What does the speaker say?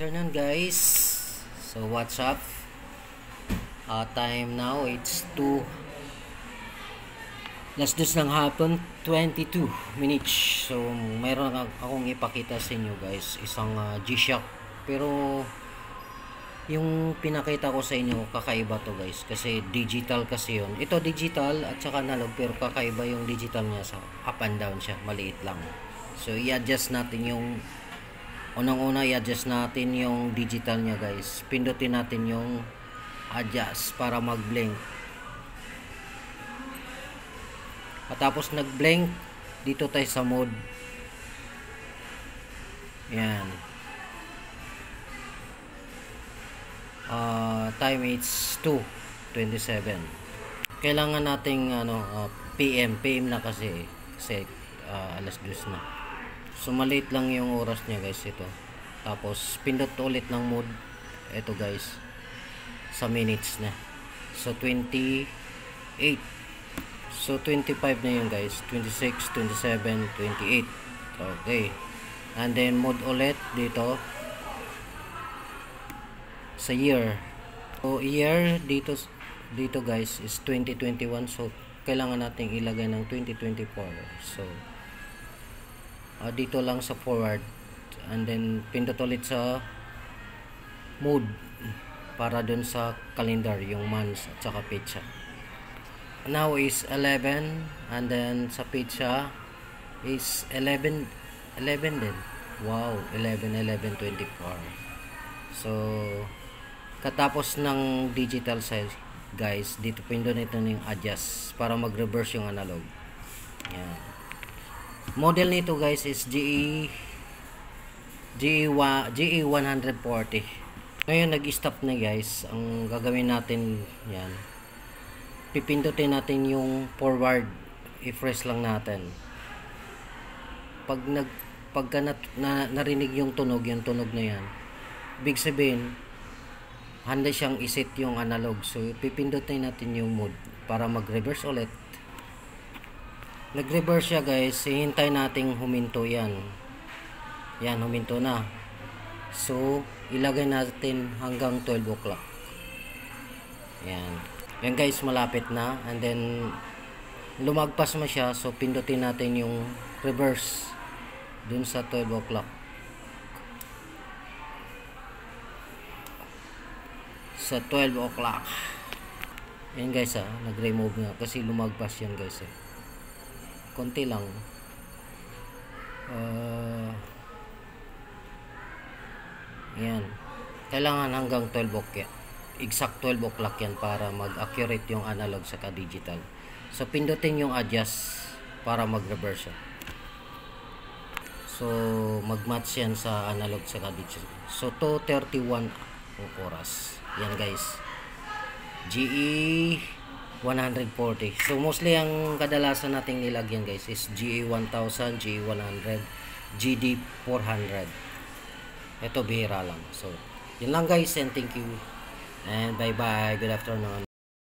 afternoon guys. So what's up? Time now it's 2 last dos ng hapon, 22 minutes. So mayroon akong ipakita sa inyo guys, isang G-Shock, pero yung pinakita ko sa inyo kakaiba to guys, kasi digital kasi yun. Ito digital at saka analog, pero kakaiba yung digital niya, sa up and down siya, maliit lang. So i-adjust natin yung unang-una, i-adjust natin yung digital niya guys. Pindutin natin yung adjust para mag-blink. At tapos nag-blink, dito tayo sa mode. Yan. Time it's 2:27. Kailangan nating PM na kasi alas 2 na. So maliit lang yung oras niya guys ito. Tapos pindot ulit ng mode. Ito guys, sa minutes na. So 28. So 25 na yun guys. 26, 27, 28. Okay. And then mode ulit dito sa year. So year dito guys is 2021. So kailangan nating ilagay ng 2024. So dito lang sa forward, and then pindot ulit sa mode para dun sa calendar, yung months at saka petsa. Now is 11, and then sa petsa is 11 din. Wow, 11/11/24. So katapos ng digital size guys, dito pindot nito ng adjust para mag-reverse yung analog. Yan. Model nito guys is GE140. Ngayon nag-stop na guys. Ang gagawin natin yan, pipindutin natin yung forward, i-press lang natin. Pagka narinig yung tunog na yan, big sabihin handa siyang iset yung analog. So pipindutin natin yung mode para mag-reverse ulit. Nag-reverse siya guys, hihintay nating huminto yan. Yan, huminto na. So ilagay natin hanggang 12 o'clock. Yan. Yan guys, malapit na. And then lumagpas mo siya, so pindutin natin yung reverse dun sa 12 o'clock. Sa 12 o'clock. Yan guys nag-remove nga kasi lumagpas yan guys konti lang. Yan. Kailangan hanggang 12 o'clock. Exact 12 o'clock yan para mag-accurate yung analog sa digital. So pindutin yung adjust para mag-reverse siya. So mag-match yan sa analog sa digital. So 2:31 oras. Yan guys. GE 140. So mostly ang kadalasan nating nilagyan guys is GE1000, GE100, GD400. Ito bihira lang. So yun lang guys, and thank you and bye bye. Good afternoon.